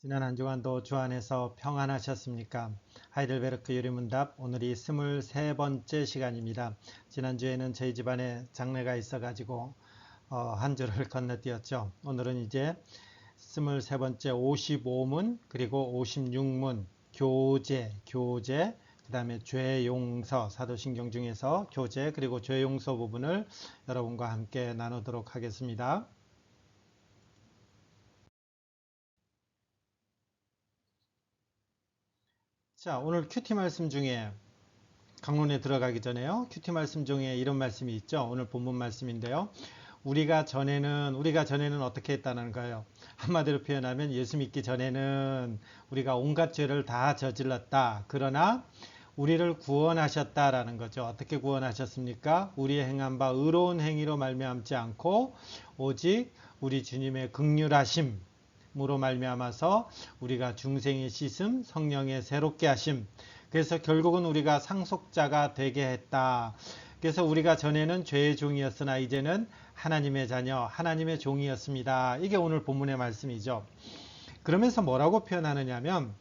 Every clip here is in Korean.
지난 한 주간도 주 안에서 평안하셨습니까? 하이델베르크 요리문답 오늘이 23번째 시간입니다. 지난주에는 저희 집안에 장례가 있어가지고 한 주를 건너뛰었죠. 오늘은 이제 23번째 55문 그리고 56문 교제 그 다음에 죄용서 사도신경 중에서 교제 그리고 죄용서 부분을 여러분과 함께 나누도록 하겠습니다. 자, 오늘 큐티 말씀 중에 강론에 들어가기 전에요. 큐티 말씀 중에 이런 말씀이 있죠. 오늘 본문 말씀인데요. 우리가 전에는 어떻게 했다는 거예요. 한마디로 표현하면 예수 믿기 전에는 우리가 온갖 죄를 다 저질렀다. 그러나 우리를 구원하셨다라는 거죠. 어떻게 구원하셨습니까? 우리의 행한 바 의로운 행위로 말미암지 않고 오직 우리 주님의 긍휼하심 으로 말미암아서 우리가 중생의 씻음, 성령의 새롭게 하심. 그래서 결국은 우리가 상속자가 되게 했다. 그래서 우리가 전에는 죄의 종이었으나 이제는 하나님의 자녀, 하나님의 종이었습니다. 이게 오늘 본문의 말씀이죠. 그러면서 뭐라고 표현하느냐면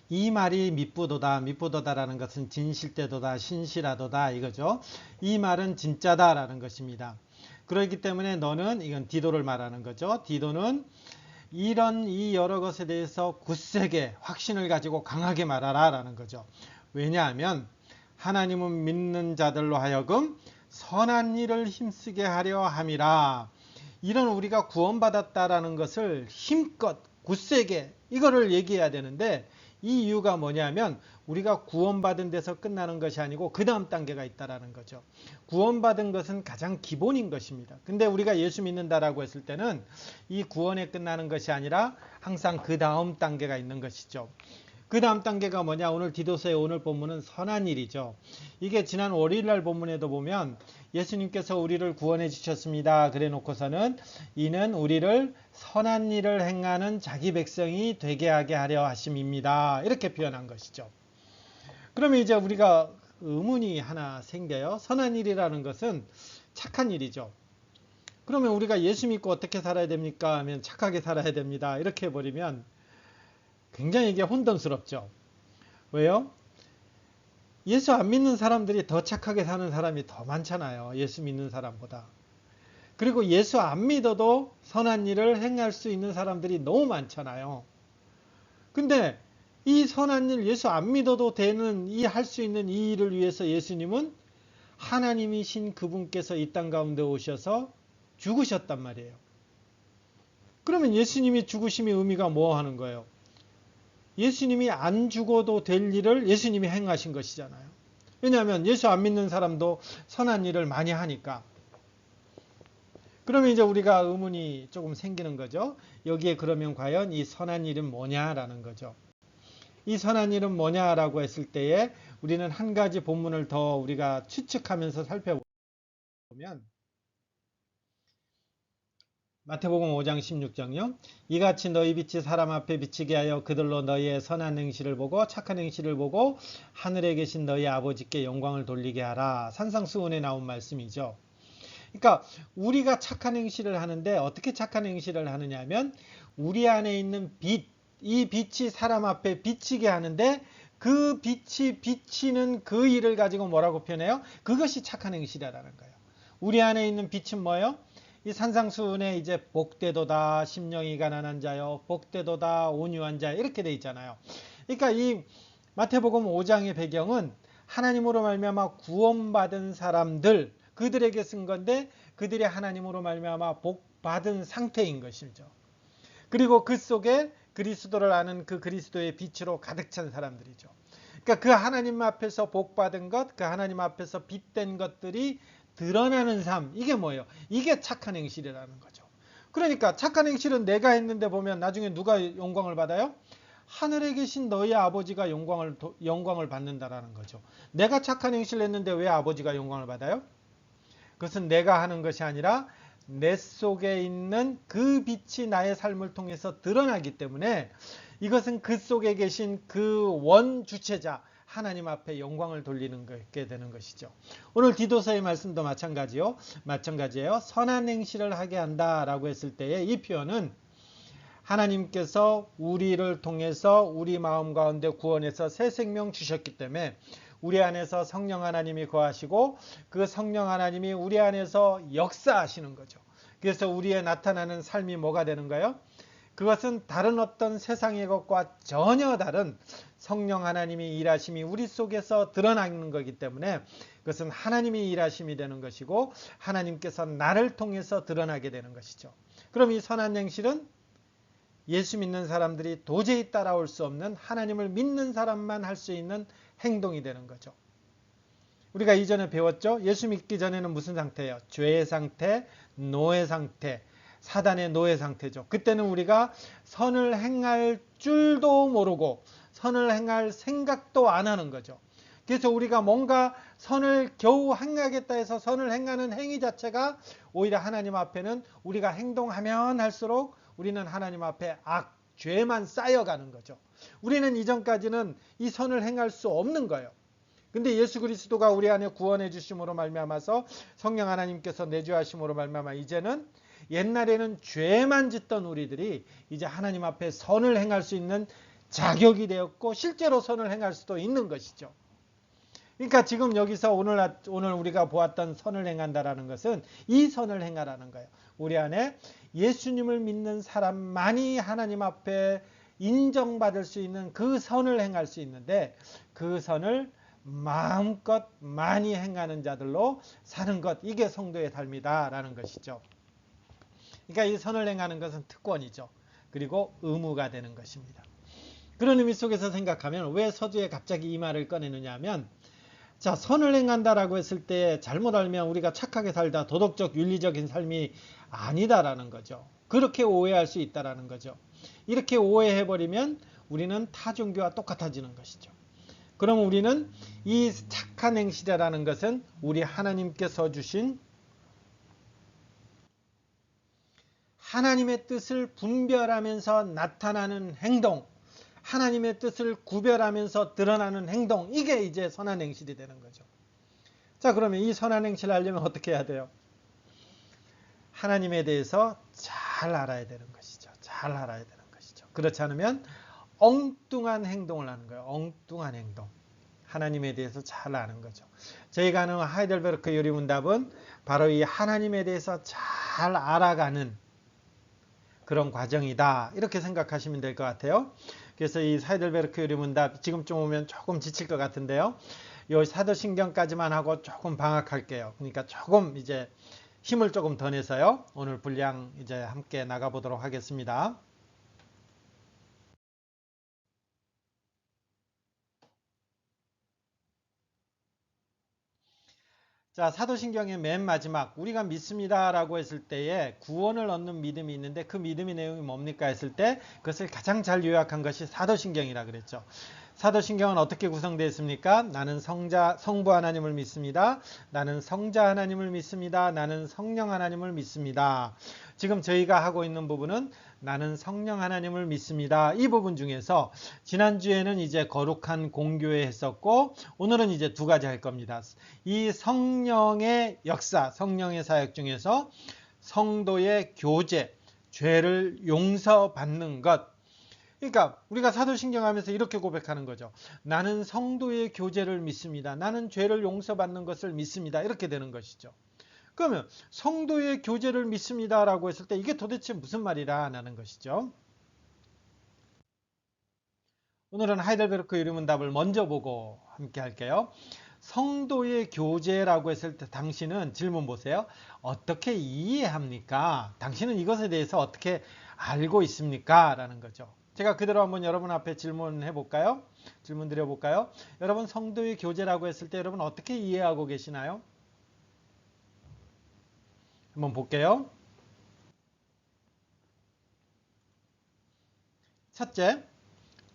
이 말이 미쁘도다. 미쁘도다라는 것은 진실되도다, 신실하도다 이거죠. 이 말은 진짜다라는 것입니다. 그렇기 때문에 너는 이건 디도를 말하는 거죠. 디도는 이런 이 여러 것에 대해서 굳세게 확신을 가지고 강하게 말하라 라는 거죠. 왜냐하면 하나님은 믿는 자들로 하여금 선한 일을 힘쓰게 하려 함이라. 이런 우리가 구원받았다라는 것을 힘껏 굳세게 이거를 얘기해야 되는데 이 이유가 뭐냐면 우리가 구원받은 데서 끝나는 것이 아니고 그 다음 단계가 있다라는 거죠. 구원받은 것은 가장 기본인 것입니다. 근데 우리가 예수 믿는다라고 했을 때는 이 구원에 끝나는 것이 아니라 항상 그 다음 단계가 있는 것이죠. 그 다음 단계가 뭐냐? 오늘 디도서의 오늘 본문은 선한 일이죠. 이게 지난 월요일날 본문에도 보면 예수님께서 우리를 구원해 주셨습니다. 그래 놓고서는 이는 우리를 선한 일을 행하는 자기 백성이 되게 하게 하려 하심입니다. 이렇게 표현한 것이죠. 그러면 이제 우리가 의문이 하나 생겨요. 선한 일이라는 것은 착한 일이죠. 그러면 우리가 예수 믿고 어떻게 살아야 됩니까? 하면 착하게 살아야 됩니다. 이렇게 해버리면 굉장히 이게 혼돈스럽죠. 왜요? 예수 안 믿는 사람들이 더 착하게 사는 사람이 더 많잖아요. 예수 믿는 사람보다. 그리고 예수 안 믿어도 선한 일을 행할 수 있는 사람들이 너무 많잖아요. 근데 이 선한 일 예수 안 믿어도 되는 이 할 수 있는 이 일을 위해서 예수님은 하나님이신 그분께서 이 땅 가운데 오셔서 죽으셨단 말이에요. 그러면 예수님이 죽으심의 의미가 뭐 하는 거예요? 예수님이 안 죽어도 될 일을 예수님이 행하신 것이잖아요. 왜냐하면 예수 안 믿는 사람도 선한 일을 많이 하니까. 그러면 이제 우리가 의문이 조금 생기는 거죠. 여기에 그러면 과연 이 선한 일은 뭐냐라는 거죠. 이 선한 일은 뭐냐라고 했을 때에 우리는 한 가지 본문을 더 우리가 추측하면서 살펴보면 마태복음 5장 16절요. 이같이 너희 빛이 사람 앞에 비치게 하여 그들로 너희의 선한 행실을 보고 착한 행실을 보고 하늘에 계신 너희 아버지께 영광을 돌리게 하라. 산상수훈에 나온 말씀이죠. 그러니까 우리가 착한 행실을 하는데 어떻게 착한 행실을 하느냐 하면 우리 안에 있는 빛, 이 빛이 사람 앞에 비치게 하는데 그 빛이 비치는 그 일을 가지고 뭐라고 표현해요? 그것이 착한 행실이라는 거예요. 우리 안에 있는 빛은 뭐예요? 이 산상수훈에 이제 복되도다 심령이 가난한 자여 복되도다 온유한 자여 이렇게 돼 있잖아요. 그러니까 이 마태복음 5장의 배경은 하나님으로 말미암아 구원받은 사람들 그들에게 쓴 건데 그들이 하나님으로 말미암아 복받은 상태인 것이죠. 그리고 그 속에 그리스도를 아는 그 그리스도의 빛으로 가득 찬 사람들이죠. 그러니까 그 하나님 앞에서 복받은 것, 그 하나님 앞에서 빛된 것들이 드러나는 삶, 이게 뭐예요? 이게 착한 행실이라는 거죠. 그러니까 착한 행실은 내가 했는데 보면 나중에 누가 영광을 받아요? 하늘에 계신 너희 아버지가 영광을 받는다라는 거죠. 내가 착한 행실을 했는데 왜 아버지가 영광을 받아요? 그것은 내가 하는 것이 아니라 내 속에 있는 그 빛이 나의 삶을 통해서 드러나기 때문에 이것은 그 속에 계신 그 원 주체자 하나님 앞에 영광을 돌리는 게 되는 것이죠. 오늘 디도서의 말씀도 마찬가지예요. 선한 행실을 하게 한다라고 했을 때의 이 표현은 하나님께서 우리를 통해서 우리 마음 가운데 구원해서 새 생명 주셨기 때문에 우리 안에서 성령 하나님이 거하시고 그 성령 하나님이 우리 안에서 역사하시는 거죠. 그래서 우리의 나타나는 삶이 뭐가 되는가요? 그것은 다른 어떤 세상의 것과 전혀 다른 성령 하나님이 일하심이 우리 속에서 드러나는 거기 때문에 그것은 하나님이 일하심이 되는 것이고 하나님께서 나를 통해서 드러나게 되는 것이죠. 그럼 이 선한 행실은 예수 믿는 사람들이 도저히 따라올 수 없는 하나님을 믿는 사람만 할 수 있는 행동이 되는 거죠. 우리가 이전에 배웠죠. 예수 믿기 전에는 무슨 상태예요? 죄의 상태, 노예 상태, 사단의 노예 상태죠. 그때는 우리가 선을 행할 줄도 모르고 선을 행할 생각도 안 하는 거죠. 그래서 우리가 뭔가 선을 겨우 행하겠다 해서 선을 행하는 행위 자체가 오히려 하나님 앞에는 우리가 행동하면 할수록 우리는 하나님 앞에 죄만 쌓여가는 거죠. 우리는 이전까지는 이 선을 행할 수 없는 거예요. 근데 예수 그리스도가 우리 안에 구원해 주심으로 말미암아서 성령 하나님께서 내주하심으로 말미암아 이제는 옛날에는 죄만 짓던 우리들이 이제 하나님 앞에 선을 행할 수 있는 자격이 되었고 실제로 선을 행할 수도 있는 것이죠. 그러니까 지금 여기서 오늘 우리가 보았던 선을 행한다라는 것은 이 선을 행하라는 거예요. 우리 안에 예수님을 믿는 사람만이 하나님 앞에 인정받을 수 있는 그 선을 행할 수 있는데 그 선을 마음껏 많이 행하는 자들로 사는 것, 이게 성도의 삶이다라는 것이죠. 그러니까 이 선을 행하는 것은 특권이죠. 그리고 의무가 되는 것입니다. 그런 의미 속에서 생각하면 왜 서두에 갑자기 이 말을 꺼내느냐 하면 자, 선을 행한다라고 했을 때 잘못 알면 우리가 착하게 살다 도덕적 윤리적인 삶이 아니다라는 거죠. 그렇게 오해할 수 있다라는 거죠. 이렇게 오해해버리면 우리는 타 종교와 똑같아지는 것이죠. 그럼 우리는 이 착한 행실이라는 것은 우리 하나님께서 주신 하나님의 뜻을 분별하면서 나타나는 행동, 하나님의 뜻을 구별하면서 드러나는 행동, 이게 이제 선한 행실이 되는 거죠. 자, 그러면 이 선한 행실을 하려면 어떻게 해야 돼요? 하나님에 대해서 잘 알아야 되는 것이죠. 잘 알아야 되는 것이죠. 그렇지 않으면 엉뚱한 행동을 하는 거예요. 엉뚱한 행동. 하나님에 대해서 잘 아는 거죠. 저희가 하는 하이델베르크 요리문답은 바로 이 하나님에 대해서 잘 알아가는 그런 과정이다. 이렇게 생각하시면 될 것 같아요. 그래서 이 하이델베르크 요리문답 지금쯤 오면 조금 지칠 것 같은데요. 이 사도신경까지만 하고 조금 방학할게요. 그러니까 조금 이제 힘을 조금 더 내서요. 오늘 분량 이제 함께 나가보도록 하겠습니다. 자, 사도신경의 맨 마지막 우리가 믿습니다라고 했을 때에 구원을 얻는 믿음이 있는데 그 믿음의 내용이 뭡니까 했을 때 그것을 가장 잘 요약한 것이 사도신경이라 그랬죠. 사도신경은 어떻게 구성되어 있습니까? 나는 성부 하나님을 믿습니다. 나는 성자 하나님을 믿습니다. 나는 성령 하나님을 믿습니다. 지금 저희가 하고 있는 부분은 나는 성령 하나님을 믿습니다. 이 부분 중에서 지난주에는 이제 거룩한 공교회 했었고 오늘은 이제 두 가지 할 겁니다. 이 성령의 역사, 성령의 사역 중에서 성도의 교제, 죄를 용서받는 것. 그러니까 우리가 사도신경 하면서 이렇게 고백하는 거죠. 나는 성도의 교제를 믿습니다. 나는 죄를 용서받는 것을 믿습니다. 이렇게 되는 것이죠. 그러면 성도의 교제를 믿습니다라고 했을 때 이게 도대체 무슨 말이라는 것이죠. 오늘은 하이델베르크 유리문답을 먼저 보고 함께 할게요. 성도의 교제라고 했을 때 당신은 질문 보세요. 어떻게 이해합니까? 당신은 이것에 대해서 어떻게 알고 있습니까? 라는 거죠. 제가 그대로 한번 여러분 앞에 질문해 볼까요? 질문 드려 볼까요? 여러분 성도의 교제라고 했을 때 여러분 어떻게 이해하고 계시나요? 한번 볼게요. 첫째,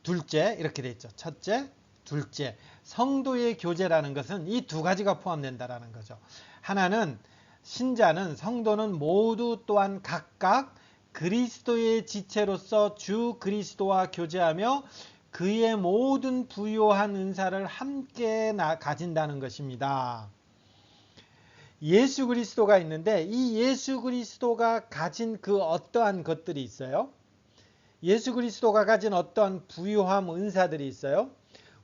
둘째 이렇게 돼 있죠. 첫째, 둘째. 성도의 교제라는 것은 이 두 가지가 포함된다라는 거죠. 하나는 신자는 성도는 모두 또한 각각 그리스도의 지체로서 주 그리스도와 교제하며 그의 모든 부요한 은사를 함께 가진다는 것입니다. 예수 그리스도가 있는데 이 예수 그리스도가 가진 그 어떠한 것들이 있어요? 예수 그리스도가 가진 어떤 부유함, 은사들이 있어요.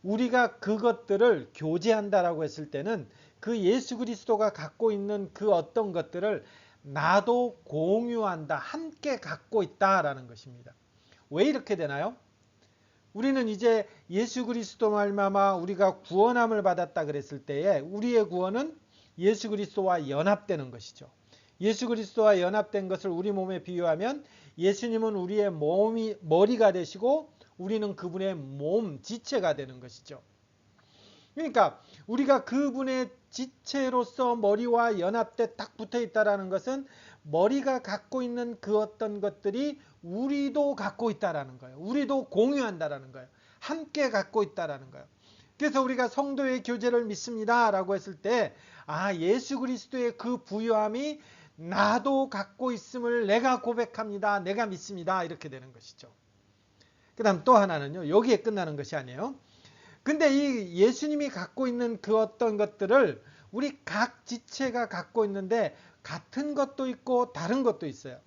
우리가 그것들을 교제한다라고 했을 때는 그 예수 그리스도가 갖고 있는 그 어떤 것들을 나도 공유한다, 함께 갖고 있다라는 것입니다. 왜 이렇게 되나요? 우리는 이제 예수 그리스도 말미암아 우리가 구원함을 받았다 그랬을 때에 우리의 구원은 예수 그리스도와 연합되는 것이죠. 예수 그리스도와 연합된 것을 우리 몸에 비유하면 예수님은 우리의 머리가 되시고 우리는 그분의 몸, 지체가 되는 것이죠. 그러니까 우리가 그분의 지체로서 머리와 연합돼 딱 붙어 있다라는 것은 머리가 갖고 있는 그 어떤 것들이 우리도 갖고 있다라는 거예요. 우리도 공유한다라는 거예요. 함께 갖고 있다라는 거예요. 그래서 우리가 성도의 교제를 믿습니다라고 했을 때, 예수 그리스도의 그 부유함이 나도 갖고 있음을 내가 고백합니다. 내가 믿습니다. 이렇게 되는 것이죠. 그 다음 또 하나는요. 여기에 끝나는 것이 아니에요. 근데 이 예수님이 갖고 있는 그 어떤 것들을 우리 각 지체가 갖고 있는데 같은 것도 있고 다른 것도 있어요.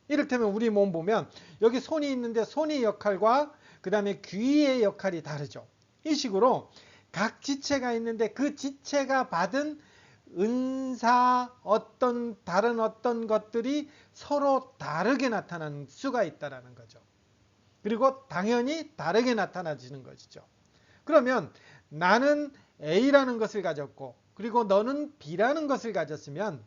이를테면 우리 몸 보면 여기 손이 있는데 손의 역할과 그 다음에 귀의 역할이 다르죠. 이 식으로 각 지체가 있는데 그 지체가 받은 은사, 다른 어떤 것들이 서로 다르게 나타날 수가 있다는 거죠. 그리고 당연히 다르게 나타나지는 것이죠. 그러면 나는 A라는 것을 가졌고 그리고 너는 B라는 것을 가졌으면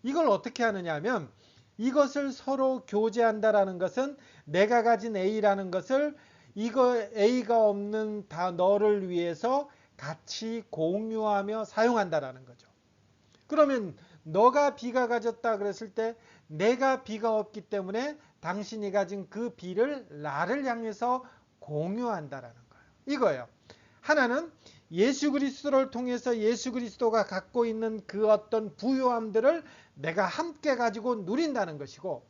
이걸 어떻게 하느냐 하면 이것을 서로 교제한다라는 것은 내가 가진 A라는 것을 이거 A가 없는 너를 위해서 같이 공유하며 사용한다라는 거죠. 그러면 너가 B가 가졌다 그랬을 때 내가 B가 없기 때문에 당신이 가진 그 B를 나를 향해서 공유한다라는 거예요. 이거예요. 하나는 예수 그리스도를 통해서 예수 그리스도가 갖고 있는 그 어떤 부유함들을 내가 함께 가지고 누린다는 것이고,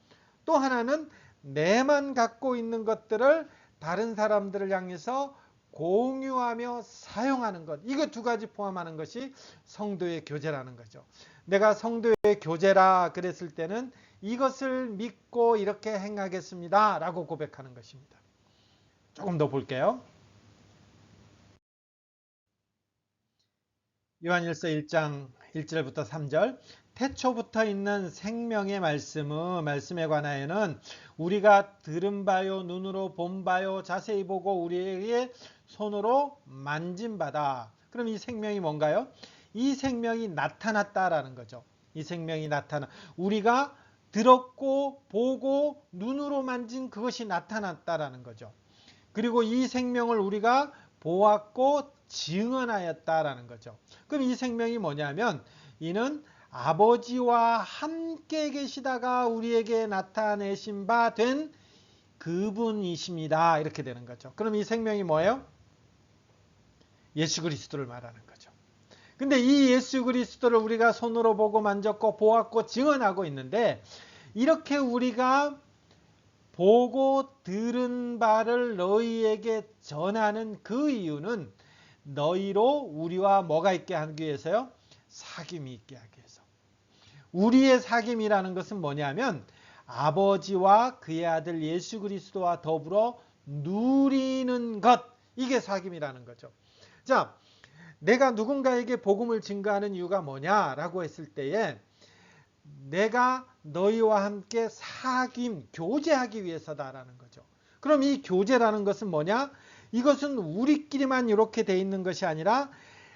또 하나는 내만 갖고 있는 것들을 다른 사람들을 향해서 공유하며 사용하는 것. 이거 두 가지 포함하는 것이 성도의 교제라는 거죠. 내가 성도의 교제라 그랬을 때는 이것을 믿고 이렇게 행하겠습니다 라고 고백하는 것입니다. 조금 더 볼게요. 요한일서 1장 1절부터 3절. 태초부터 있는 생명의 말씀에 관하여는 우리가 들은 바요 눈으로 본 바요 자세히 보고 우리에게 손으로 만진 바다. 그럼 이 생명이 뭔가요? 이 생명이 나타났다라는 거죠. 이 생명이 우리가 들었고 보고 눈으로 만진 그것이 나타났다라는 거죠. 그리고 이 생명을 우리가 보았고 증언하였다라는 거죠. 그럼 이 생명이 뭐냐면 이는 아버지와 함께 계시다가 우리에게 나타내신 바 된 그분이십니다. 이렇게 되는 거죠. 그럼 이 생명이 뭐예요? 예수 그리스도를 말하는 거죠. 근데 이 예수 그리스도를 우리가 손으로 보고 만졌고 보았고 증언하고 있는데 이렇게 우리가 보고 들은 바를 너희에게 전하는 그 이유는 너희로 우리와 뭐가 있게 하기 위해서요? 사귐이 있게 하기 위해서. 우리의 사귐이라는 것은 뭐냐면 아버지와 그의 아들 예수 그리스도와 더불어 누리는 것. 이게 사귐이라는 거죠. 자, 내가 누군가에게 복음을 증거하는 이유가 뭐냐라고 했을 때에 내가 너희와 함께 교제하기 위해서다라는 거죠. 그럼 이 교제라는 것은 뭐냐? 이것은 우리끼리만 이렇게 돼 있는 것이 아니라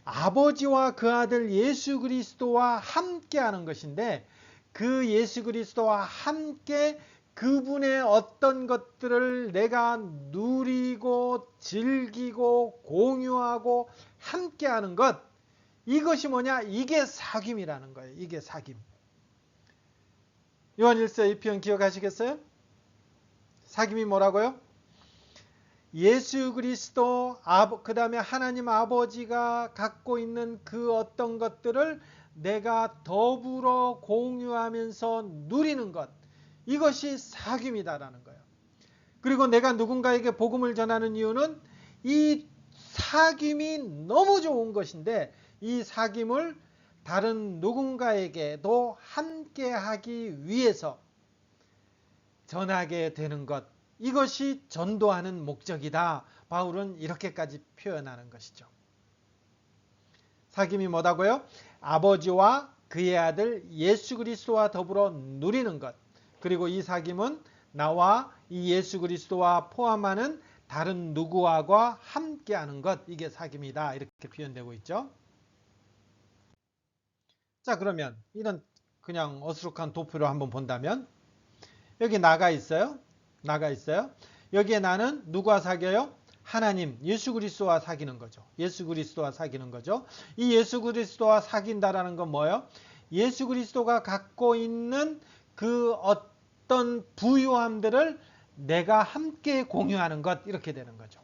아버지와 그 아들 예수 그리스도와 함께 하는 것인데 그 예수 그리스도와 함께 그분의 어떤 것들을 내가 누리고 즐기고 공유하고 함께 하는 것, 이것이 뭐냐? 이게 사귐이라는 거예요. 이게 사귐. 요한일서 1편 기억하시겠어요? 사귐이 뭐라고요? 예수 그리스도, 그 다음에 하나님 아버지가 갖고 있는 그 어떤 것들을 내가 더불어 공유하면서 누리는 것, 이것이 사귐이다라는 거예요. 그리고 내가 누군가에게 복음을 전하는 이유는 이 사귐이 너무 좋은 것인데 이 사귐을 다른 누군가에게도 함께 하기 위해서 전하게 되는 것, 이것이 전도하는 목적이다. 바울은 이렇게까지 표현하는 것이죠. 사귐이 뭐다고요? 아버지와 그의 아들 예수 그리스도와 더불어 누리는 것. 그리고 이 사귐은 나와 이 예수 그리스도와 포함하는 다른 누구와가 함께하는 것. 이게 사귐이다. 이렇게 표현되고 있죠. 자, 그러면 이런 그냥 어수룩한 도표로 한번 본다면 여기 나가 있어요. 여기에 나는 누구와 사귀어요? 하나님, 예수 그리스도와 사귀는 거죠. 예수 그리스도와 사귀는 거죠. 이 예수 그리스도와 사귄다라는 건 뭐예요? 예수 그리스도가 갖고 있는 그 어떤 부유함들을 내가 함께 공유하는 것, 이렇게 되는 거죠.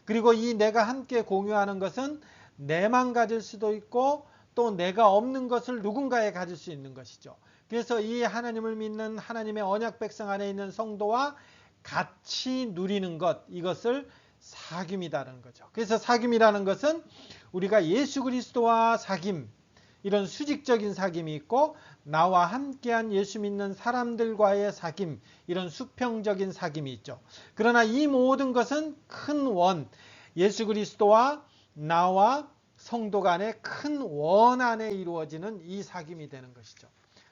그리고 이 내가 함께 공유하는 것은 내만 가질 수도 있고 또 내가 없는 것을 누군가에 가질 수 있는 것이죠. 그래서 이 하나님을 믿는 하나님의 언약 백성 안에 있는 성도와 같이 누리는 것, 이것을 사귐이라는 거죠. 그래서 사귐이라는 것은 우리가 예수 그리스도와 사귐, 이런 수직적인 사귐이 있고 나와 함께한 예수 믿는 사람들과의 사귐, 이런 수평적인 사귐이 있죠. 그러나 이 모든 것은 큰 원, 예수 그리스도와 나와 성도 간의 큰 원 안에 이루어지는 이 사귐이 되는 것이죠.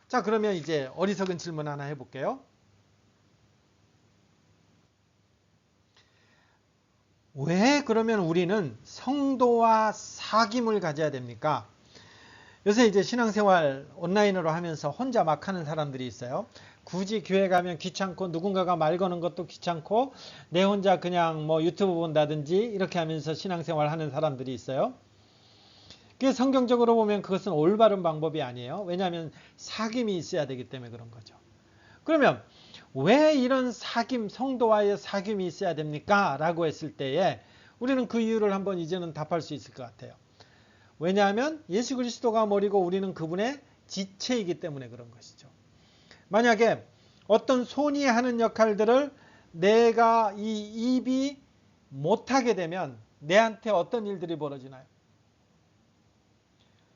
자, 그러면 이제 어리석은 질문 하나 해볼게요. 왜 그러면 우리는 성도와 사귐을 가져야 됩니까? 요새 이제 신앙생활 온라인으로 하면서 혼자 막 하는 사람들이 있어요. 굳이 교회 가면 귀찮고 누군가가 말 거는 것도 귀찮고 내 혼자 그냥 뭐 유튜브 본다든지 이렇게 하면서 신앙생활 하는 사람들이 있어요. 그게 성경적으로 보면 그것은 올바른 방법이 아니에요. 왜냐하면 사귐이 있어야 되기 때문에 그런 거죠. 그러면 왜 이런 사귐, 성도와의 사귐이 있어야 됩니까? 라고 했을 때에 우리는 그 이유를 한번 이제는 답할 수 있을 것 같아요. 왜냐하면 예수 그리스도가 머리고 우리는 그분의 지체이기 때문에 그런 것이죠. 만약에 어떤 손이 하는 역할들을 내가 이 입이 못하게 되면 내한테 어떤 일들이 벌어지나요?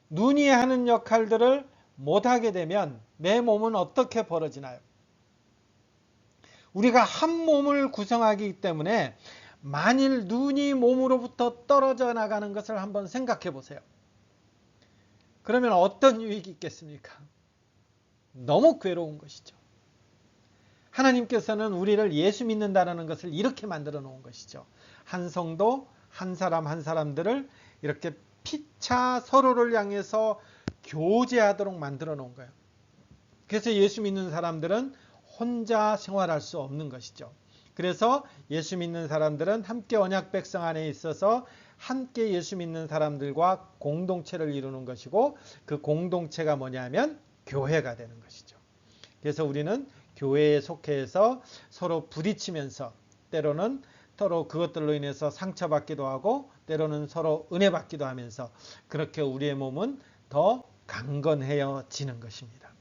눈이 하는 역할들을 못하게 되면 내 몸은 어떻게 벌어지나요? 우리가 한 몸을 구성하기 때문에 만일 눈이 몸으로부터 떨어져 나가는 것을 한번 생각해 보세요. 그러면 어떤 유익이 있겠습니까? 너무 괴로운 것이죠. 하나님께서는 우리를 예수 믿는다는 것을 이렇게 만들어 놓은 것이죠. 한 성도, 한 사람 한 사람들을 이렇게 피차 서로를 향해서 교제하도록 만들어 놓은 거예요. 그래서 예수 믿는 사람들은 혼자 생활할 수 없는 것이죠. 그래서 예수 믿는 사람들은 함께 언약 백성 안에 있어서 함께 예수 믿는 사람들과 공동체를 이루는 것이고 그 공동체가 뭐냐면 교회가 되는 것이죠. 그래서 우리는 교회에 속해서 서로 부딪히면서 때로는 서로 그것들로 인해서 상처받기도 하고 때로는 서로 은혜 받기도 하면서 그렇게 우리의 몸은 더 강건해지는 것입니다.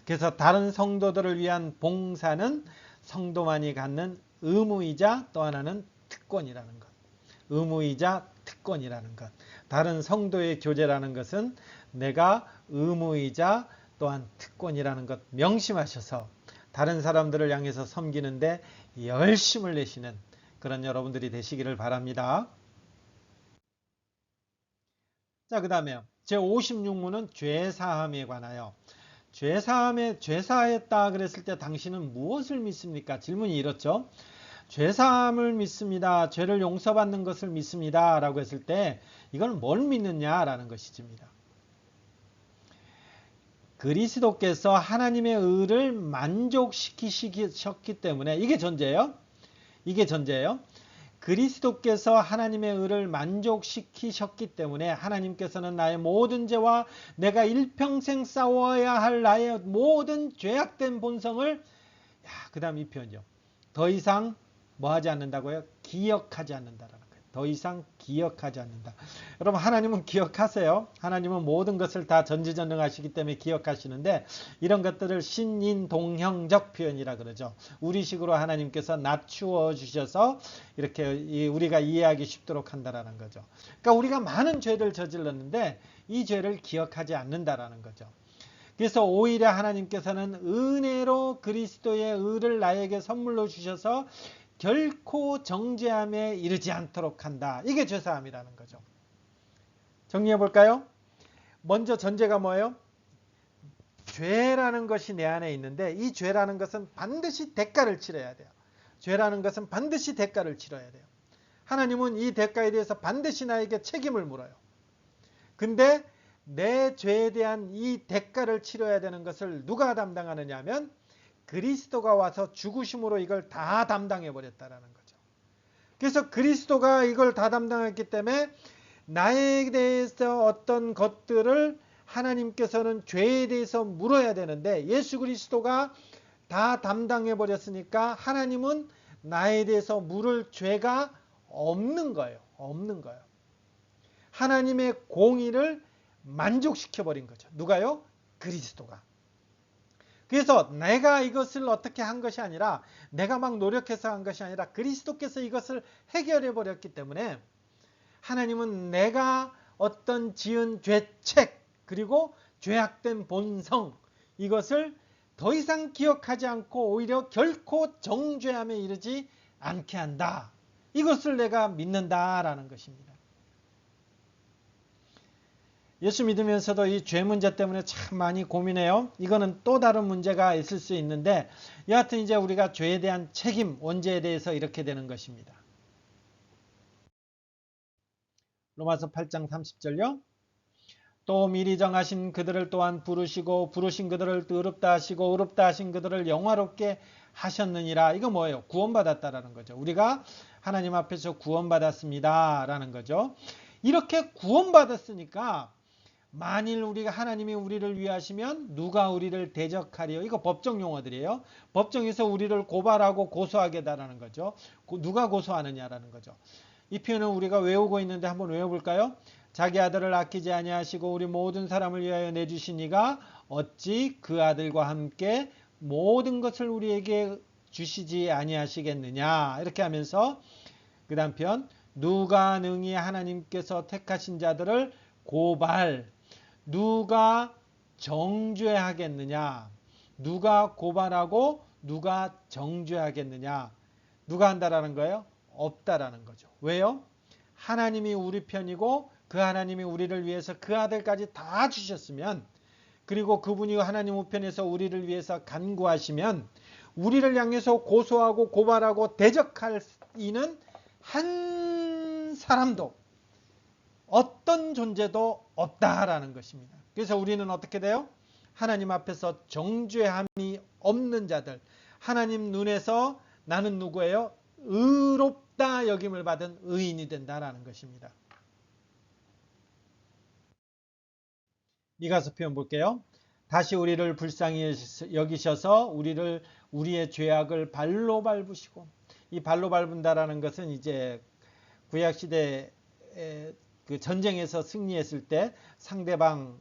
그래서 다른 성도들을 위한 봉사는 성도만이 갖는 의무이자 또 하나는 특권이라는 것. 의무이자 특권이라는 것. 다른 성도의 교제라는 것은 내가 의무이자 또한 특권이라는 것 명심하셔서 다른 사람들을 향해서 섬기는데 열심을 내시는 그런 여러분들이 되시기를 바랍니다. 자, 그 다음에 제56문은 죄사함에 관하여 죄사했다 그랬을 때 당신은 무엇을 믿습니까? 질문이 이렇죠. 죄사함을 믿습니다. 죄를 용서받는 것을 믿습니다. 라고 했을 때 이건 뭘 믿느냐라는 것이집니다. 그리스도께서 하나님의 의를 만족시키셨기 때문에 이게 전제예요. 그리스도께서 하나님의 의를 만족시키셨기 때문에 하나님께서는 나의 모든 죄와 내가 일평생 싸워야 할 나의 모든 죄악된 본성을 그 다음 이 표현이죠. 더 이상 뭐 하지 않는다고요? 기억하지 않는다라는 거예요. 더 이상 기억하지 않는다. 여러분 하나님은 기억하세요. 하나님은 모든 것을 다 전지전능하시기 때문에 기억하시는데 이런 것들을 신인동형적 표현이라 그러죠. 우리식으로 하나님께서 낮추어 주셔서 이렇게 우리가 이해하기 쉽도록 한다라는 거죠. 그러니까 우리가 많은 죄를 저질렀는데 이 죄를 기억하지 않는다라는 거죠. 그래서 오히려 하나님께서는 은혜로 그리스도의 의를 나에게 선물로 주셔서 결코 정죄함에 이르지 않도록 한다. 이게 죄사함이라는 거죠. 정리해 볼까요? 먼저 전제가 뭐예요? 죄라는 것이 내 안에 있는데 이 죄라는 것은 반드시 대가를 치러야 돼요. 죄라는 것은 반드시 대가를 치러야 돼요. 하나님은 이 대가에 대해서 반드시 나에게 책임을 물어요. 근데 내 죄에 대한 이 대가를 치러야 되는 것을 누가 담당하느냐 하면 그리스도가 와서 죽으심으로 이걸 다 담당해 버렸다라는 거죠. 그래서 그리스도가 이걸 다 담당했기 때문에 나에 대해서 어떤 것들을 하나님께서는 죄에 대해서 물어야 되는데 예수 그리스도가 다 담당해 버렸으니까 하나님은 나에 대해서 물을 죄가 없는 거예요. 없는 거예요. 하나님의 공의를 만족시켜 버린 거죠. 누가요? 그리스도가. 그래서 내가 이것을 어떻게 한 것이 아니라 내가 막 노력해서 한 것이 아니라 그리스도께서 이것을 해결해 버렸기 때문에 하나님은 내가 어떤 지은 죄책 그리고 죄악된 본성 이것을 더 이상 기억하지 않고 오히려 결코 정죄함에 이르지 않게 한다. 이것을 내가 믿는다라는 것입니다. 예수 믿으면서도 이 죄 문제 때문에 참 많이 고민해요. 이거는 또 다른 문제가 있을 수 있는데 여하튼 이제 우리가 죄에 대한 책임, 원죄에 대해서 이렇게 되는 것입니다. 로마서 8장 30절요. 또 미리 정하신 그들을 또한 부르시고 부르신 그들을 의롭다 하시고 의롭다 하신 그들을 영화롭게 하셨느니라. 이거 뭐예요? 구원받았다라는 거죠. 우리가 하나님 앞에서 구원받았습니다 라는 거죠. 이렇게 구원받았으니까 만일 우리가 하나님이 우리를 위하시면 누가 우리를 대적하리요? 이거 법정 용어들이에요. 법정에서 우리를 고발하고 고소하게다라는 거죠. 누가 고소하느냐라는 거죠. 이 표현은 우리가 외우고 있는데 한번 외워볼까요? 자기 아들을 아끼지 아니하시고 우리 모든 사람을 위하여 내주신 이가 어찌 그 아들과 함께 모든 것을 우리에게 주시지 아니하시겠느냐. 이렇게 하면서 그 다음 편 누가 능히 하나님께서 택하신 자들을 누가 정죄하겠느냐. 누가 고발하고 누가 정죄하겠느냐. 누가 한다라는 거예요? 없다라는 거죠. 왜요? 하나님이 우리 편이고 그 하나님이 우리를 위해서 그 아들까지 다 주셨으면 그리고 그분이 하나님 우편에서 우리를 위해서 간구하시면 우리를 향해서 고소하고 고발하고 대적할 이는 한 사람도 어떤 존재도 없다라는 것입니다. 그래서 우리는 어떻게 돼요? 하나님 앞에서 정죄함이 없는 자들, 하나님 눈에서 나는 누구예요? 의롭다 여김을 받은 의인이 된다라는 것입니다. 미가서 표현 볼게요. 다시 우리를 불쌍히 여기셔서 우리의 죄악을 발로 밟으시고, 이 발로 밟은다라는 것은 이제 구약 시대 그 전쟁에서 승리했을 때 상대방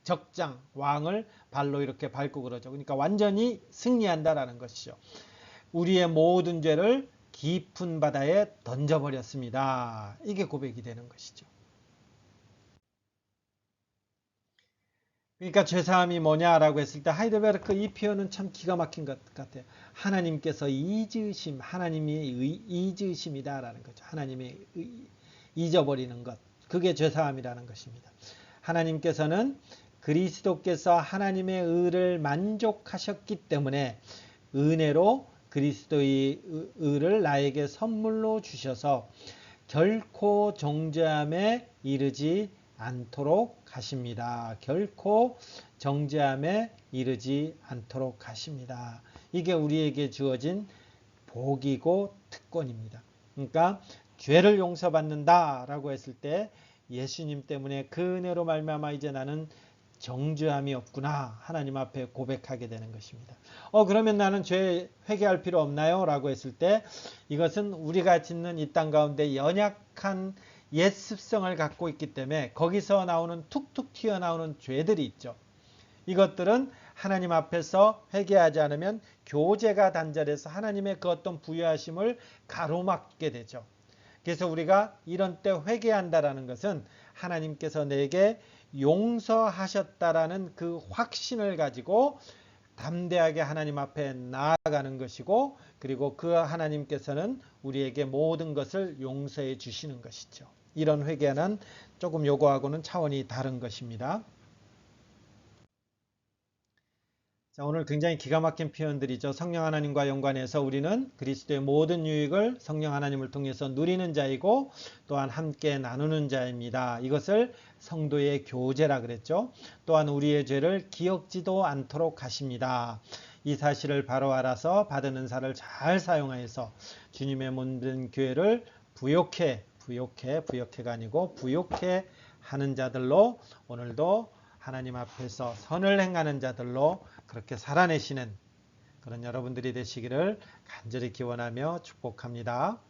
적장 왕을 발로 이렇게 밟고 그러죠. 그러니까 완전히 승리한다라는 것이죠. 우리의 모든 죄를 깊은 바다에 던져버렸습니다. 이게 고백이 되는 것이죠. 그러니까 죄사함이 뭐냐라고 했을 때 하이델베르크 이 표현은 참 기가 막힌 것 같아요. 하나님께서 잊으심, 하나님이 잊으심이다라는 거죠. 하나님이 잊어버리는 것. 그게 죄사함이라는 것입니다. 하나님께서는 그리스도께서 하나님의 의를 만족하셨기 때문에 은혜로 그리스도의 의를 나에게 선물로 주셔서 결코 정죄함에 이르지 않도록 하십니다. 결코 정죄함에 이르지 않도록 하십니다. 이게 우리에게 주어진 복이고 특권입니다. 그러니까 죄를 용서받는다라고 했을 때 예수님 때문에 그 은혜로 말미암아 이제 나는 정죄함이 없구나 하나님 앞에 고백하게 되는 것입니다. 그러면 나는 죄 회개할 필요 없나요? 라고 했을 때 이것은 우리가 짓는 이 땅 가운데 연약한 옛 습성을 갖고 있기 때문에 거기서 나오는 툭툭 튀어나오는 죄들이 있죠. 이것들은 하나님 앞에서 회개하지 않으면 교제가 단절해서 하나님의 그 어떤 부여하심을 가로막게 되죠. 그래서 우리가 이런 때 회개한다라는 것은 하나님께서 내게 용서하셨다라는 그 확신을 가지고 담대하게 하나님 앞에 나아가는 것이고, 그리고 그 하나님께서는 우리에게 모든 것을 용서해 주시는 것이죠. 이런 회개는 조금 요거하고는 차원이 다른 것입니다. 자, 오늘 굉장히 기가 막힌 표현들이죠. 성령 하나님과 연관해서 우리는 그리스도의 모든 유익을 성령 하나님을 통해서 누리는 자이고 또한 함께 나누는 자입니다. 이것을 성도의 교제라 그랬죠. 또한 우리의 죄를 기억지도 않도록 하십니다. 이 사실을 바로 알아서 받은 은사를 잘 사용하여서 주님의 모든 교회를 부욕해가 아니고 부욕해 하는 자들로, 오늘도 하나님 앞에서 선을 행하는 자들로 그렇게 살아내시는 그런 여러분들이 되시기를 간절히 기원하며 축복합니다.